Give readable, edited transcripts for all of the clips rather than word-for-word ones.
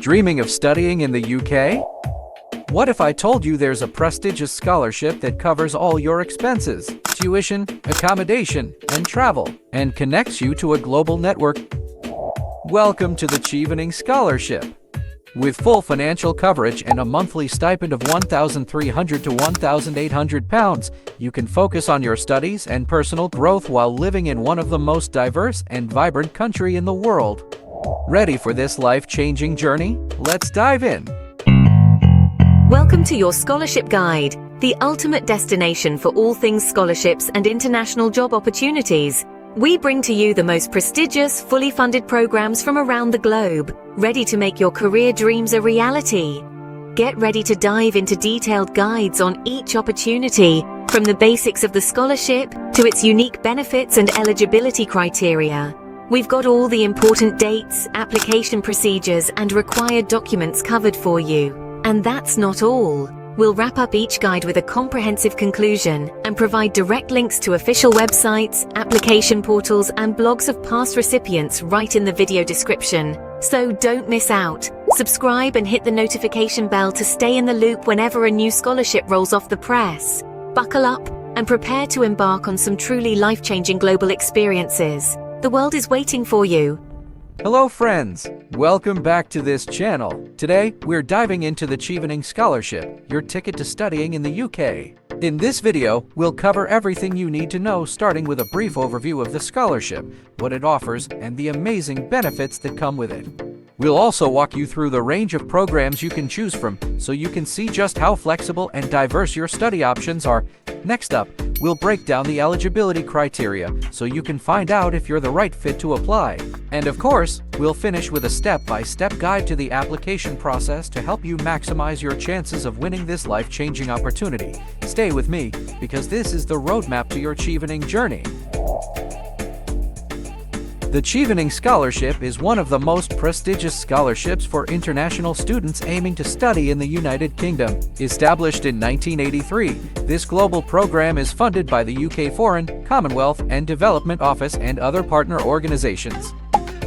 Dreaming of studying in the UK? What if I told you there's a prestigious scholarship that covers all your expenses, tuition, accommodation, and travel, and connects you to a global network? Welcome to the Chevening Scholarship. With full financial coverage and a monthly stipend of £1,300 to £1,800, you can focus on your studies and personal growth while living in one of the most diverse and vibrant countries in the world. Ready for this life-changing journey? Let's dive in. Welcome to your Scholarship Guide, the ultimate destination for all things scholarships and international job opportunities. We bring to you the most prestigious, fully funded programs from around the globe, ready to make your career dreams a reality. Get ready to dive into detailed guides on each opportunity, from the basics of the scholarship to its unique benefits and eligibility criteria. We've got all the important dates, application procedures, and required documents covered for you. And that's not all. We'll wrap up each guide with a comprehensive conclusion and provide direct links to official websites, application portals, and blogs of past recipients right in the video description. So don't miss out. Subscribe and hit the notification bell to stay in the loop whenever a new scholarship rolls off the press. Buckle up and prepare to embark on some truly life-changing global experiences. The world is waiting for you. Hello friends, welcome back to this channel. Today, we're diving into the Chevening Scholarship, your ticket to studying in the UK. In this video, we'll cover everything you need to know, starting with a brief overview of the scholarship, what it offers, and the amazing benefits that come with it. We'll also walk you through the range of programs you can choose from, so you can see just how flexible and diverse your study options are. Next up, we'll break down the eligibility criteria, so you can find out if you're the right fit to apply. And of course, we'll finish with a step-by-step guide to the application process to help you maximize your chances of winning this life-changing opportunity. Stay with me, because this is the roadmap to your Chevening journey. The Chevening Scholarship is one of the most prestigious scholarships for international students aiming to study in the United Kingdom. Established in 1983, this global program is funded by the UK Foreign, Commonwealth and Development Office and other partner organizations.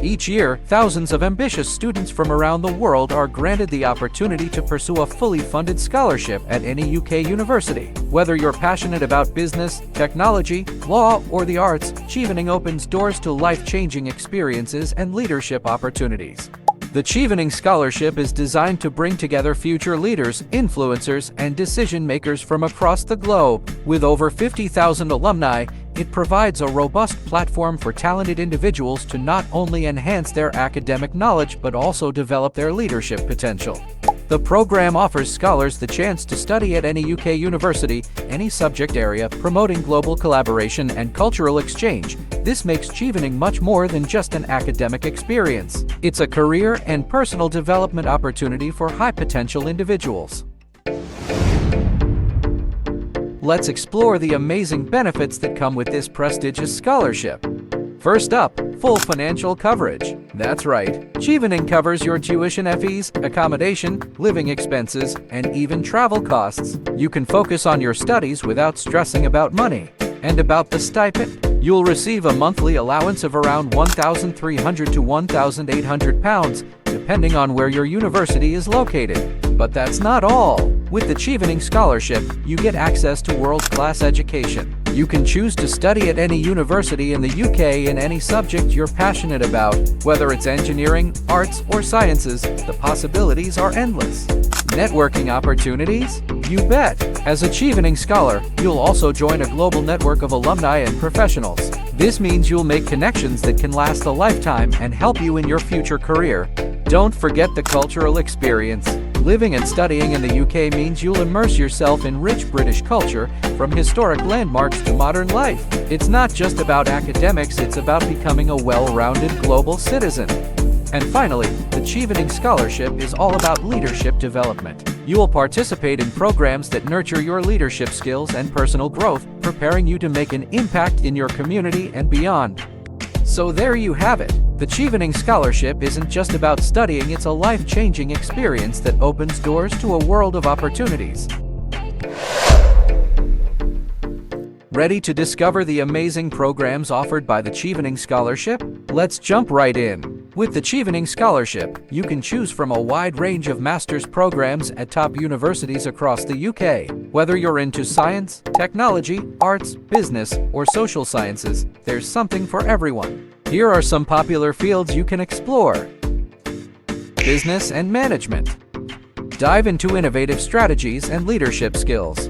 Each year, thousands of ambitious students from around the world are granted the opportunity to pursue a fully funded scholarship at any UK university. Whether you're passionate about business, technology, law, or the arts, Chevening opens doors to life-changing experiences and leadership opportunities. The Chevening Scholarship is designed to bring together future leaders, influencers, and decision-makers from across the globe. With over 50,000 alumni, it provides a robust platform for talented individuals to not only enhance their academic knowledge but also develop their leadership potential. The program offers scholars the chance to study at any UK university, any subject area, promoting global collaboration and cultural exchange. This makes Chevening much more than just an academic experience. It's a career and personal development opportunity for high-potential individuals. Let's explore the amazing benefits that come with this prestigious scholarship. First up, full financial coverage. That's right, Chevening covers your tuition fees, accommodation, living expenses, and even travel costs. You can focus on your studies without stressing about money. And about the stipend, you'll receive a monthly allowance of around £1,300 to £1,800, depending on where your university is located. But that's not all. With the Chevening Scholarship, you get access to world-class education. You can choose to study at any university in the UK in any subject you're passionate about. Whether it's engineering, arts, or sciences, the possibilities are endless. Networking opportunities? You bet! As a Chevening Scholar, you'll also join a global network of alumni and professionals. This means you'll make connections that can last a lifetime and help you in your future career. Don't forget the cultural experience. Living and studying in the UK means you'll immerse yourself in rich British culture, from historic landmarks to modern life. It's not just about academics, it's about becoming a well-rounded global citizen. And finally, the Chevening Scholarship is all about leadership development. You will participate in programs that nurture your leadership skills and personal growth, preparing you to make an impact in your community and beyond. So there you have it. The Chevening Scholarship isn't just about studying, it's a life-changing experience that opens doors to a world of opportunities. Ready to discover the amazing programs offered by the Chevening Scholarship? Let's jump right in. With the Chevening Scholarship, you can choose from a wide range of master's programs at top universities across the UK. Whether you're into science, technology, arts, business, or social sciences, there's something for everyone. Here are some popular fields you can explore. Business and management. Dive into innovative strategies and leadership skills.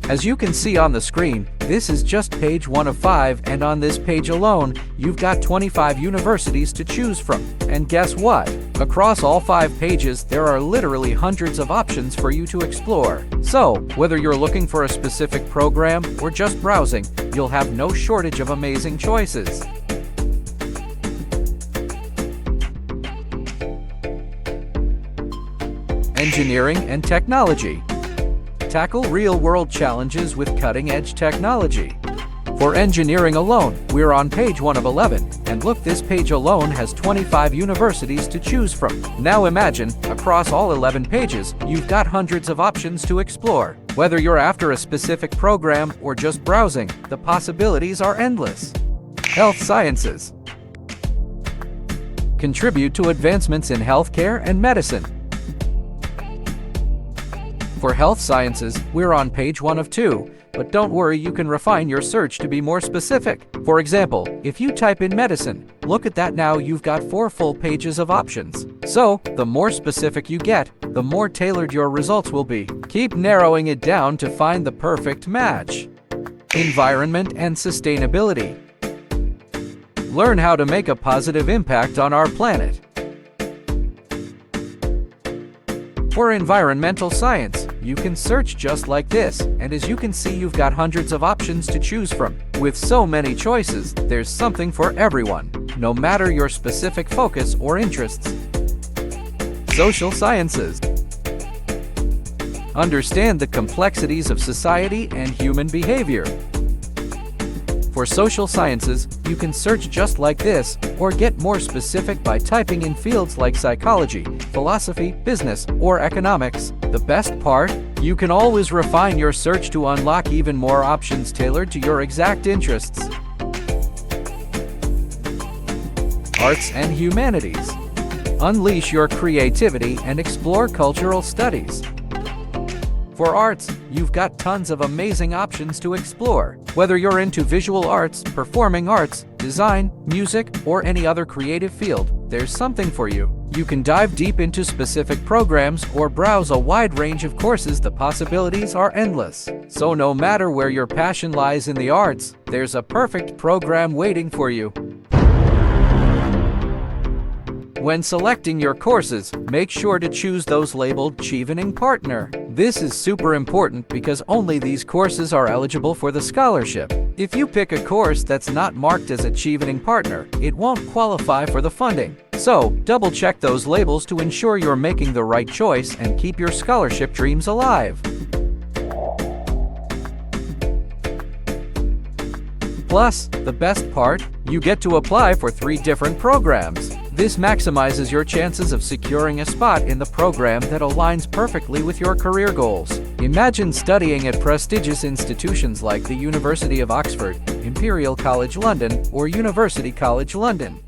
As you can see on the screen, this is just page 1 of 5, and on this page alone, you've got 25 universities to choose from. And guess what? Across all 5 pages, there are literally hundreds of options for you to explore. So, whether you're looking for a specific program or just browsing, you'll have no shortage of amazing choices. Engineering and technology. Tackle real-world challenges with cutting-edge technology. For engineering alone, we're on page 1 of 11, and look, this page alone has 25 universities to choose from. Now imagine, across all 11 pages, you've got hundreds of options to explore. Whether you're after a specific program or just browsing, the possibilities are endless. Health sciences. Contribute to advancements in healthcare and medicine. For health sciences, we're on page 1 of 2, but don't worry, you can refine your search to be more specific. For example, if you type in medicine, look at that, now you've got 4 full pages of options. So, the more specific you get, the more tailored your results will be. Keep narrowing it down to find the perfect match. Environment and sustainability. Learn how to make a positive impact on our planet. For environmental science, you can search just like this, and as you can see, you've got hundreds of options to choose from. With so many choices, there's something for everyone, no matter your specific focus or interests. Social sciences. Understand the complexities of society and human behavior. For social sciences, you can search just like this, or get more specific by typing in fields like psychology, philosophy, business, or economics. The best part? You can always refine your search to unlock even more options tailored to your exact interests. Arts and humanities. Unleash your creativity and explore cultural studies. For arts, you've got tons of amazing options to explore. Whether you're into visual arts, performing arts, design, music, or any other creative field, there's something for you. You can dive deep into specific programs or browse a wide range of courses. The possibilities are endless. So no matter where your passion lies in the arts, there's a perfect program waiting for you. When selecting your courses, make sure to choose those labeled Chevening Partner. This is super important because only these courses are eligible for the scholarship. If you pick a course that's not marked as a Chevening Partner, it won't qualify for the funding. So, double-check those labels to ensure you're making the right choice and keep your scholarship dreams alive. Plus, the best part, you get to apply for 3 different programs. This maximizes your chances of securing a spot in the program that aligns perfectly with your career goals. Imagine studying at prestigious institutions like the University of Oxford, Imperial College London, or University College London.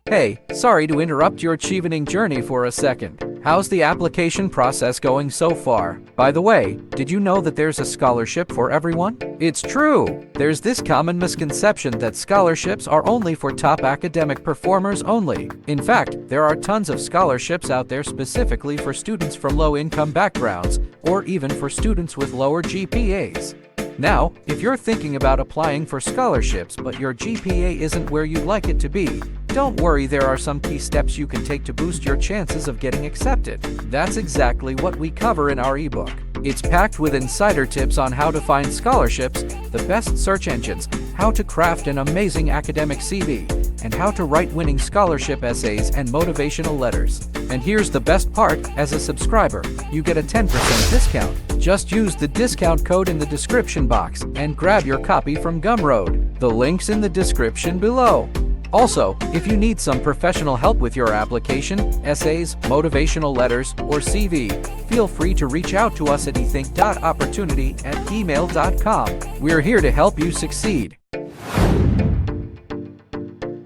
Hey, sorry to interrupt your Chevening journey for a second. How's the application process going so far? By the way, did you know that there's a scholarship for everyone? It's true! There's this common misconception that scholarships are only for top academic performers only. In fact, there are tons of scholarships out there specifically for students from low-income backgrounds, or even for students with lower GPAs. Now, if you're thinking about applying for scholarships but your GPA isn't where you'd like it to be, don't worry, there are some key steps you can take to boost your chances of getting accepted. That's exactly what we cover in our ebook. It's packed with insider tips on how to find scholarships, the best search engines, how to craft an amazing academic CV, and how to write winning scholarship essays and motivational letters. And here's the best part, as a subscriber, you get a 10% discount. Just use the discount code in the description box and grab your copy from Gumroad. The link's in the description below. Also, if you need some professional help with your application, essays, motivational letters, or CV, feel free to reach out to us at ethink.opportunity@gmail.com. We're here to help you succeed.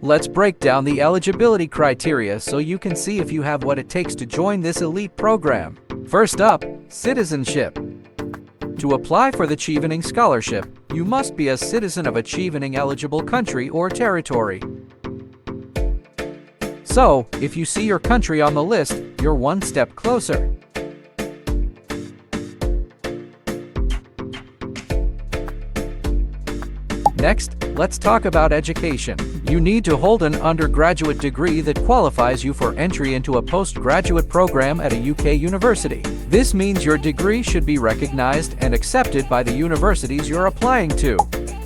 let's break down the eligibility criteria so you can see if you have what it takes to join this elite program. First up, citizenship. To apply for the Chevening Scholarship, you must be a citizen of a Chevening-eligible country or territory. So, if you see your country on the list, you're one step closer. Next, let's talk about education. You need to hold an undergraduate degree that qualifies you for entry into a postgraduate program at a UK university. This means your degree should be recognized and accepted by the universities you're applying to.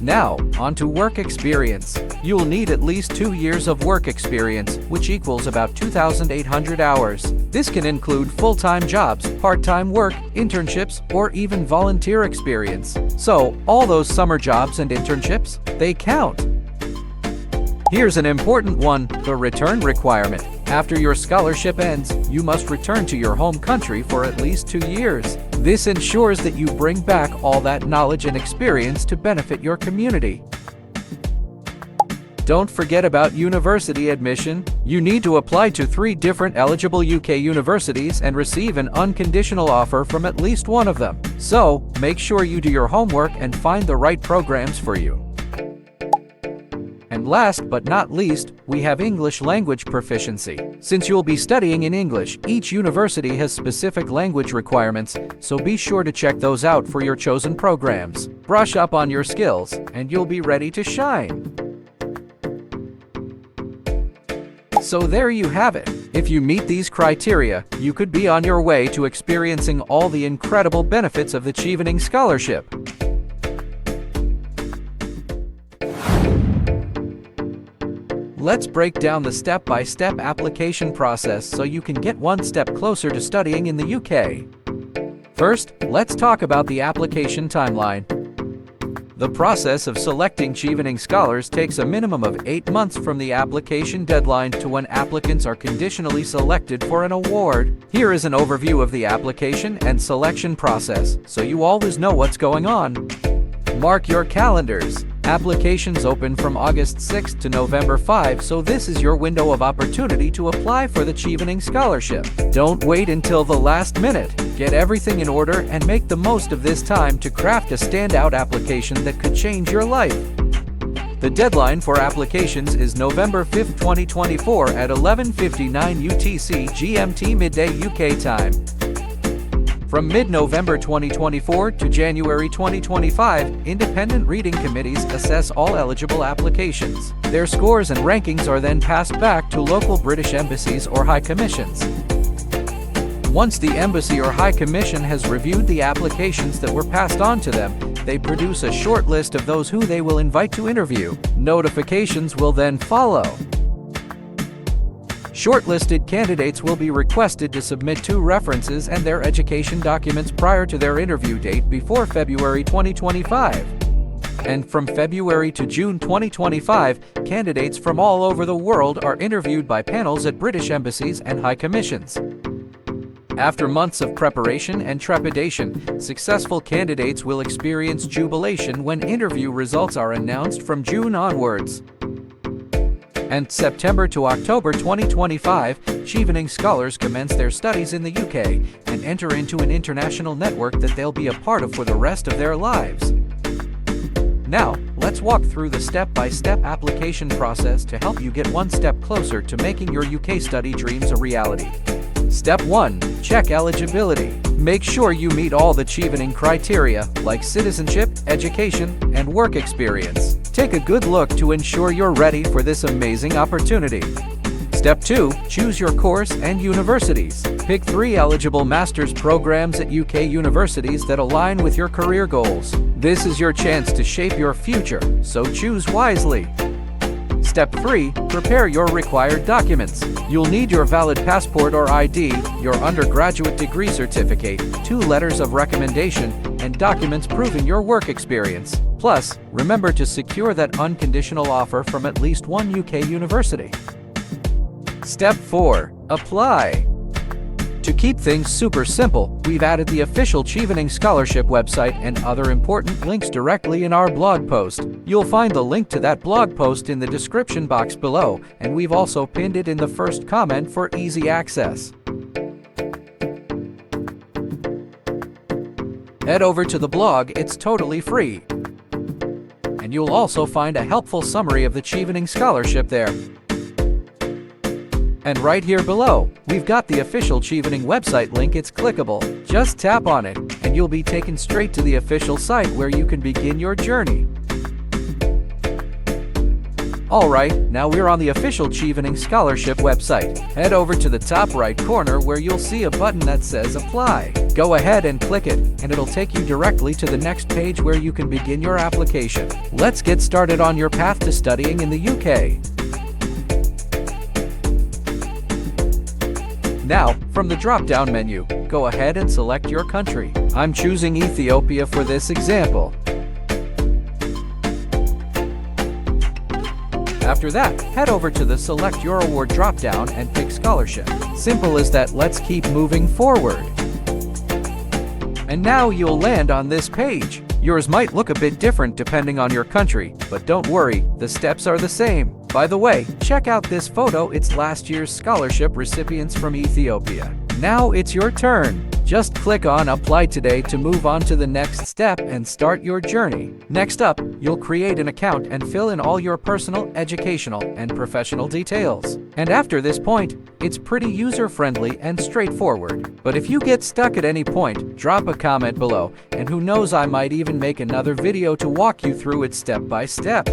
Now, on to work experience. You'll need at least 2 years of work experience, which equals about 2,800 hours. This can include full-time jobs, part-time work, internships, or even volunteer experience. So, all those summer jobs and internships, they count. Here's an important one, the return requirement. After your scholarship ends, you must return to your home country for at least 2 years. This ensures that you bring back all that knowledge and experience to benefit your community. Don't forget about university admission. You need to apply to 3 different eligible UK universities and receive an unconditional offer from at least one of them. So, make sure you do your homework and find the right programs for you. And last but not least, we have English language proficiency. Since you'll be studying in English, each university has specific language requirements, so be sure to check those out for your chosen programs. Brush up on your skills, and you'll be ready to shine. So there you have it. If you meet these criteria, you could be on your way to experiencing all the incredible benefits of the Chevening Scholarship. Let's break down the step-by-step application process so you can get one step closer to studying in the UK. First, let's talk about the application timeline. The process of selecting Chevening Scholars takes a minimum of 8 months from the application deadline to when applicants are conditionally selected for an award. Here is an overview of the application and selection process, so you always know what's going on. Mark your calendars. Applications open from August 6 to November 5, so this is your window of opportunity to apply for the Chevening Scholarship. Don't wait until the last minute. Get everything in order and make the most of this time to craft a standout application that could change your life. The deadline for applications is November 5, 2024 at 11:59 UTC GMT midday UK time. From mid-November 2024 to January 2025, independent reading committees assess all eligible applications. Their scores and rankings are then passed back to local British embassies or high commissions. Once the embassy or high commission has reviewed the applications that were passed on to them, they produce a short list of those who they will invite to interview. Notifications will then follow. Shortlisted candidates will be requested to submit 2 references and their education documents prior to their interview date before February 2025. And from February to June 2025, candidates from all over the world are interviewed by panels at British embassies and high commissions. After months of preparation and trepidation, successful candidates will experience jubilation when interview results are announced from June onwards. And September to October 2025, Chevening Scholars commence their studies in the UK and enter into an international network that they'll be a part of for the rest of their lives. Now, let's walk through the step-by-step application process to help you get one step closer to making your UK study dreams a reality. Step 1. Check eligibility. Make sure you meet all the Chevening criteria, like citizenship, education, and work experience. Take a good look to ensure you're ready for this amazing opportunity. Step 2. Choose your course and universities. Pick 3 eligible master's programs at UK universities that align with your career goals. This is your chance to shape your future, so choose wisely. Step 3. Prepare your required documents. You'll need your valid passport or ID, your undergraduate degree certificate, 2 letters of recommendation, and documents proving your work experience. Plus, remember to secure that unconditional offer from at least one UK university. Step 4. Apply. To keep things super simple, we've added the official Chevening Scholarship website and other important links directly in our blog post. You'll find the link to that blog post in the description box below, and we've also pinned it in the first comment for easy access. Head over to the blog, it's totally free. And you'll also find a helpful summary of the Chevening Scholarship there. And right here below, we've got the official Chevening website link. It's clickable. Just tap on it, and you'll be taken straight to the official site where you can begin your journey. Alright, now we're on the official Chevening Scholarship website. Head over to the top right corner where you'll see a button that says Apply. Go ahead and click it, and it'll take you directly to the next page where you can begin your application. Let's get started on your path to studying in the UK. Now, from the drop-down menu, go ahead and select your country. I'm choosing Ethiopia for this example. After that, head over to the Select Your Award drop-down and pick Scholarship. Simple as that. Let's keep moving forward. And now you'll land on this page. Yours might look a bit different depending on your country, but don't worry, the steps are the same. By the way, check out this photo. It's last year's scholarship recipients from Ethiopia. Now it's your turn. Just click on Apply Today to move on to the next step and start your journey. Next up, you'll create an account and fill in all your personal, educational, and professional details. And after this point, it's pretty user-friendly and straightforward. But if you get stuck at any point, drop a comment below, and who knows, I might even make another video to walk you through it step by step.